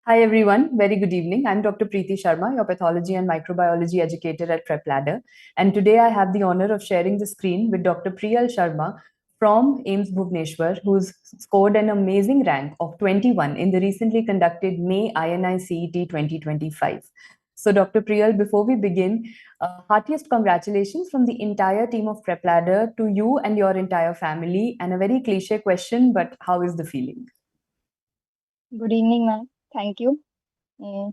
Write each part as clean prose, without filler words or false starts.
Hi everyone, very good evening. I'm Dr. Preeti Sharma, your pathology and microbiology educator at PrepLadder. And today I have the honor of sharing the screen with Dr. Priyal Sharma from AIIMS Bhubaneswar, who's scored an amazing rank of 21 in the recently conducted May INI-CET 2025. So Dr. Priyal, before we begin, heartiest congratulations from the entire team of PrepLadder to you and your entire family. And a very cliche question, but how is the feeling? Good evening, ma'am. Thank you. Mm,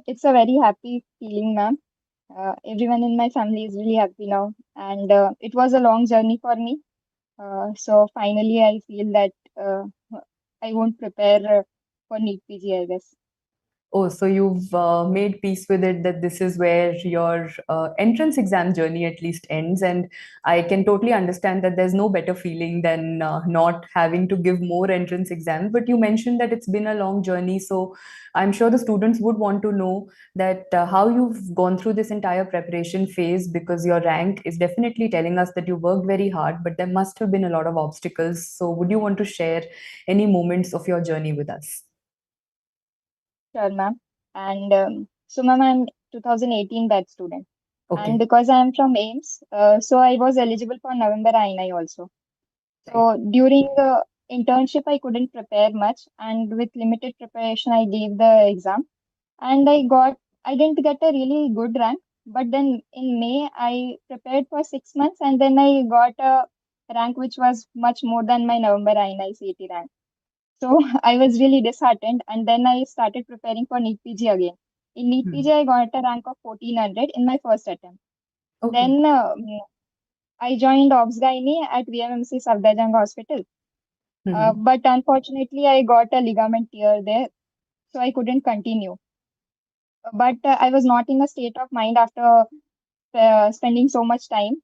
It's a very happy feeling, ma'am. Everyone in my family is really happy now, and it was a long journey for me. So finally, I feel that I won't prepare for NEET PG, I guess. Oh, so you've made peace with it that this is where your entrance exam journey at least ends. And I can totally understand that there's no better feeling than not having to give more entrance exams. But you mentioned that it's been a long journey. So I'm sure the students would want to know that how you've gone through this entire preparation phase, because your rank is definitely telling us that you worked very hard, but there must have been a lot of obstacles. So would you want to share any moments of your journey with us? Sure, ma'am. And ma'am, I'm 2018 batch student, and Okay. because I am from AIMS, so I was eligible for November INI also. Right. So during the internship, I couldn't prepare much, and with limited preparation, I gave the exam, and I didn't get a really good rank, but then in May, I prepared for 6 months, and then I got a rank which was much more than my November INI CET rank. So I was really disheartened, and then I started preparing for NEET PG again. In NEET Hmm. PG, I got a rank of 1400 in my first attempt. Okay. Then I joined Obs Gynae at VMMC Safdarjung Hospital. Hmm. But unfortunately, I got a ligament tear there, so I couldn't continue. But I was not in a state of mind after spending so much time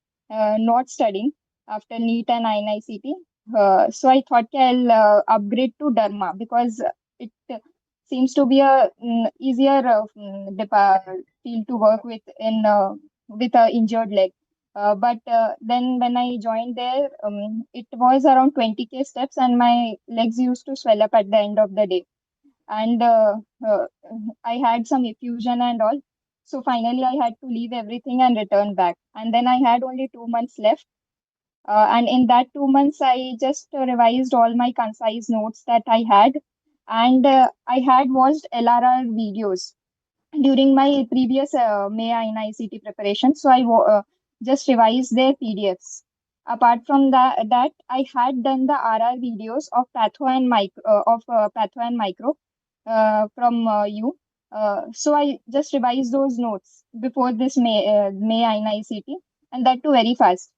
not studying after NEET and INICT. So I thought I'll upgrade to Dharma because it seems to be a easier field to work with in with a injured leg. But then when I joined there, it was around 20K steps, and my legs used to swell up at the end of the day. And uh, I had some effusion and all. So finally, I had to leave everything and return back. And then I had only 2 months left. And in that 2 months, I just revised all my concise notes that I had. And I had watched LRR videos during my previous May INICT preparation. So just revised their PDFs. Apart from that I had done the RR videos of Patho and Micro from you. So I just revised those notes before this May INICT, and that too very fast.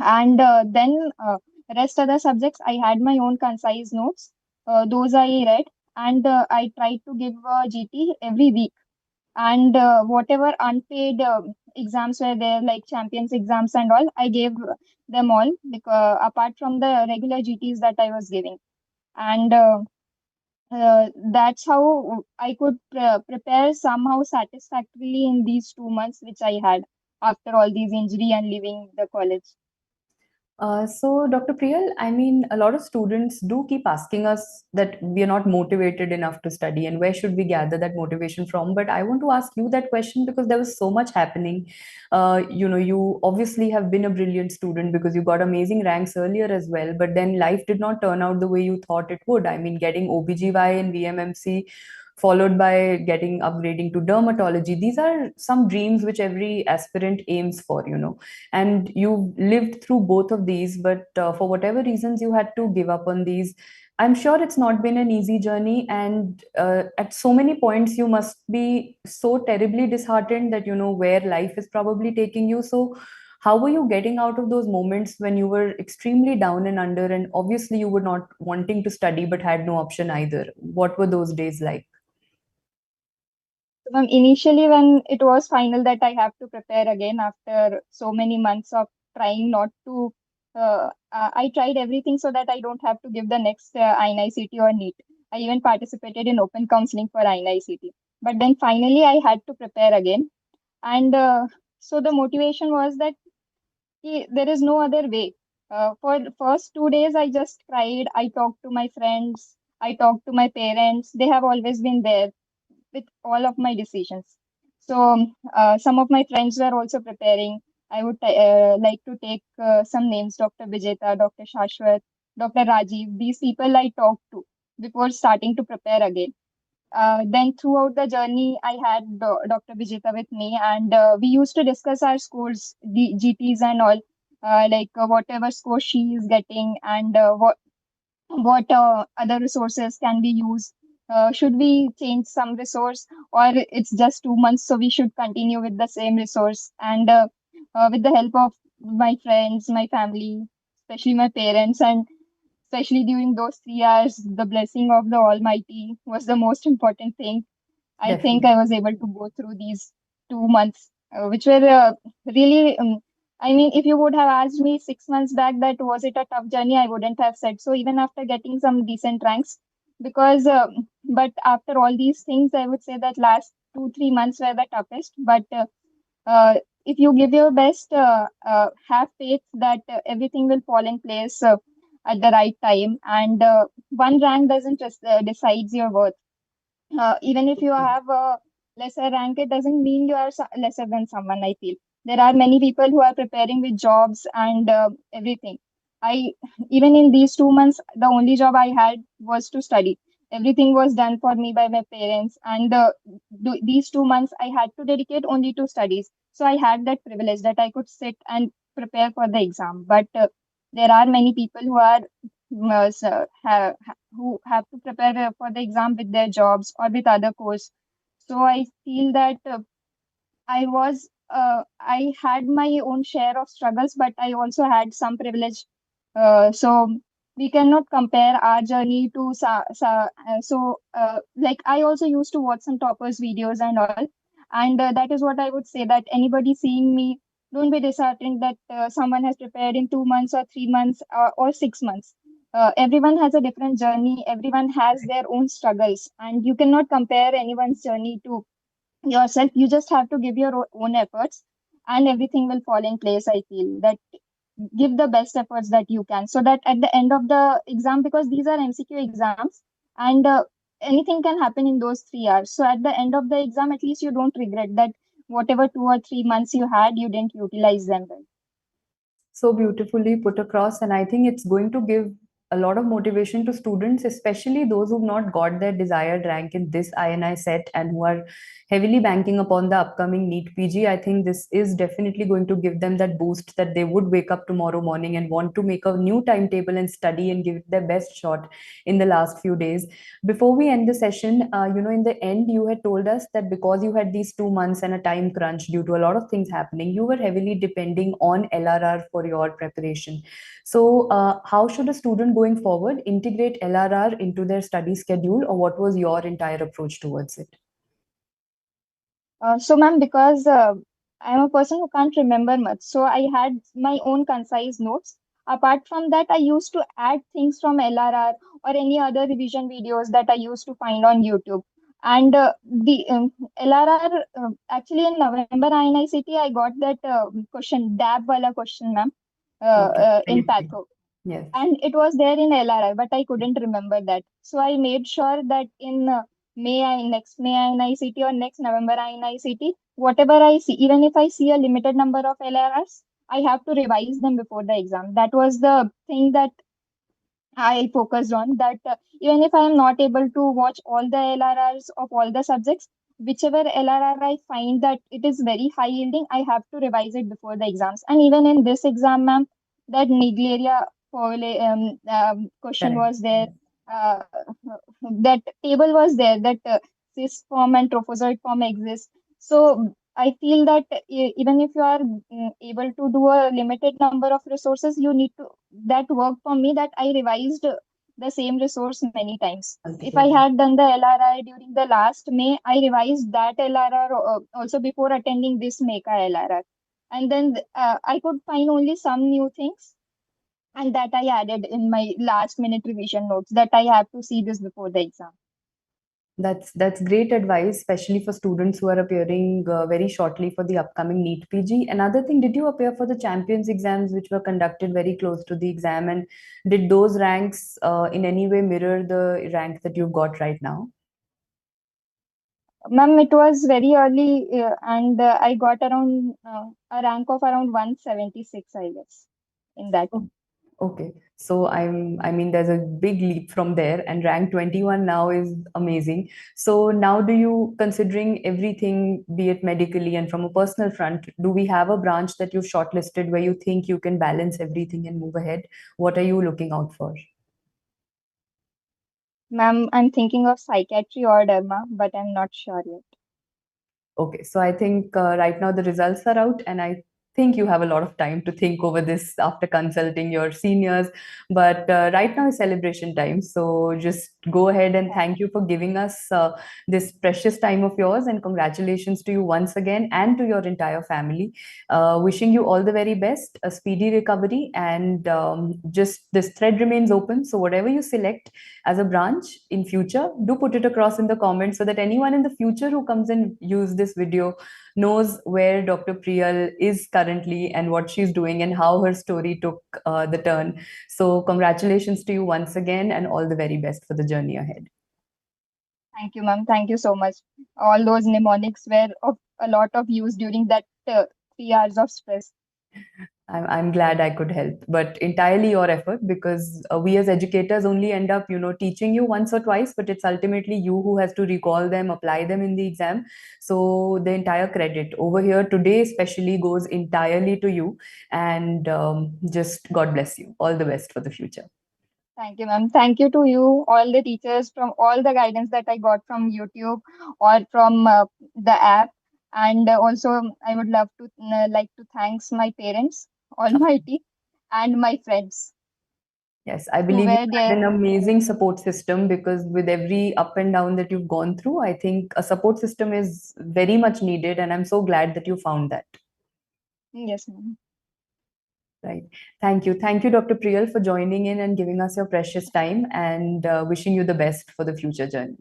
And then rest other subjects, I had my own concise notes. Those I read, and I tried to give GT every week. And whatever unpaid exams were there, like champions exams and all, I gave them all, because apart from the regular GTs that I was giving. And that's how I could prepare somehow satisfactorily in these 2 months which I had after all these injury and leaving the college. So, Dr. Priyal, I mean, a lot of students do keep asking us that we are not motivated enough to study and where should we gather that motivation from. But I want to ask you that question because there was so much happening. You obviously have been a brilliant student because you got amazing ranks earlier as well, but then life did not turn out the way you thought it would. I mean, getting OBGY and VMMC followed by getting upgrading to dermatology. These are some dreams which every aspirant aims for, and you lived through both of these, but for whatever reasons you had to give up on these. I'm sure it's not been an easy journey, and at so many points you must be so terribly disheartened that you know where life is probably taking you. So how were you getting out of those moments when you were extremely down and under, and obviously you were not wanting to study but had no option either? What were those days like? Initially, when it was final that I have to prepare again after so many months of trying not to, I tried everything so that I don't have to give the next INICT or NEET. I even participated in open counseling for INICT. But then finally, I had to prepare again. And so the motivation was that there is no other way. For the first 2 days, I just cried. I talked to my friends. I talked to my parents. They have always been there. with all of my decisions. So some of my friends were also preparing. I would like to take some names: Dr. Vijeta, Dr. Shashwat, Dr. Rajiv. These people I talked to before starting to prepare again. Then throughout the journey, I had Dr. Vijeta with me, and we used to discuss our scores, the GTs and all, whatever score she is getting, and what other resources can we use. Should we change some resource, or it's just 2 months, so we should continue with the same resource? And with the help of my friends, my family, especially my parents, and especially during those 3 hours, the blessing of the Almighty was the most important thing. I think Definitely. I was able to go through these 2 months, which were really. I mean, if you would have asked me 6 months back that was it a tough journey, I wouldn't have said so, even after getting some decent ranks. Because, but after all these things, I would say that last 2, 3 months were the toughest. But if you give your best, have faith that everything will fall in place at the right time. And one rank doesn't just decides your worth. Even if you have a lesser rank, it doesn't mean you are lesser than someone, I feel. There are many people who are preparing with jobs and everything. I Even in these 2 months, the only job I had was to study. Everything was done for me by my parents, and these 2 months I had to dedicate only to studies. So I had that privilege that I could sit and prepare for the exam. But there are many people who are who have to prepare for the exam with their jobs or with other course. So I feel that I had my own share of struggles, but I also had some privilege. So we cannot compare our journey to like I also used to watch some toppers videos and all, and that is what I would say, that anybody seeing me, don't be disheartened that someone has prepared in 2 months or 3 months or 6 months. Everyone has a different journey. Everyone has their own struggles, and you cannot compare anyone's journey to yourself. You just have to give your own efforts, and everything will fall in place. I feel that give the best efforts that you can, so that at the end of the exam, because these are MCQ exams, and anything can happen in those 3 hours. So at the end of the exam, at least you don't regret that whatever 2 or 3 months you had, you didn't utilize them well. So beautifully put across, and I think it's going to give a lot of motivation to students, especially those who've not got their desired rank in this INI set and who are heavily banking upon the upcoming NEET PG. I think this is definitely going to give them that boost that they would wake up tomorrow morning and want to make a new timetable and study and give it their best shot in the last few days. Before we end the session, in the end, you had told us that because you had these 2 months and a time crunch due to a lot of things happening, you were heavily depending on LRR for your preparation. So, how should a student going forward integrate LRR into their study schedule, or what was your entire approach towards it? So, ma'am, because I'm a person who can't remember much, so I had my own concise notes. Apart from that, I used to add things from LRR or any other revision videos that I used to find on YouTube. And the LRR, actually in November INICT, I got that question, DAB wala question, ma'am, Okay. in Okay. Patho. Yes. And it was there in LRI, but I couldn't remember that. So I made sure that in next May INICT or next November INICT, whatever I see, even if I see a limited number of LRRs, I have to revise them before the exam. That was the thing that I focused on. That even if I am not able to watch all the LRRs of all the subjects, whichever LRR I find that it is very high yielding, I have to revise it before the exams. And even in this exam, ma'am, that Naegleria question Correct. was there. Uh, that table was there, that cis form and trophozoid form exists. So I feel that even if you are able to do a limited number of resources, you need to, that worked for me, that I revised the same resource many times. If I Multiple times. had done the LRI during the last May, I revised that LRR also before attending this MECA LRR. And then I could find only some new things, and that I added in my last minute revision notes, that I have to see this before the exam. That's great advice, especially for students who are appearing very shortly for the upcoming NEET PG. Another thing, did you appear for the champions exams, which were conducted very close to the exam, and did those ranks in any way mirror the rank that you've got right now? Ma'am, it was very early, and I got around a rank of around 176, I guess, in that. Oh, okay. So I mean, there's a big leap from there, and rank 21 now is amazing. So now do you, considering everything, be it medically and from a personal front, do we have a branch that you've shortlisted where you think you can balance everything and move ahead? What are you looking out for? Ma'am, I'm thinking of psychiatry or derma, but I'm not sure yet. Okay, so I think right now the results are out, and I think you have a lot of time to think over this after consulting your seniors. But right now is celebration time, so just go ahead and Yeah. thank you for giving us this precious time of yours, and congratulations to you once again and to your entire family. Wishing you all the very best, a speedy recovery, and just this thread remains open. So whatever you select as a branch in future, do put it across in the comments so that anyone in the future who comes and use this video knows where Dr. Priyal is currently and what she's doing and how her story took the turn. So congratulations to you once again, and all the very best for the journey ahead. Thank you, ma'am. Thank you so much. All those mnemonics were of a lot of use during that 3 hours of stress. I'm glad I could help, but entirely your effort, because we as educators only end up, teaching you once or twice, but it's ultimately you who has to recall them, apply them in the exam. So the entire credit over here today, especially, goes entirely to you. And just God bless you. All the best for the future. Thank you, ma'am. Thank you to you, all the teachers, from all the guidance that I got from YouTube or from the app. And also, I would love to like to thanks my parents, Almighty, and my friends Yes, I who believe you were had there. an amazing support system, because with every up and down that you've gone through, I think a support system is very much needed. And I'm so glad that you found that. Yes, ma'am. Right. Thank you. Thank you, Dr. Priyal, for joining in and giving us your precious time, and wishing you the best for the future journey.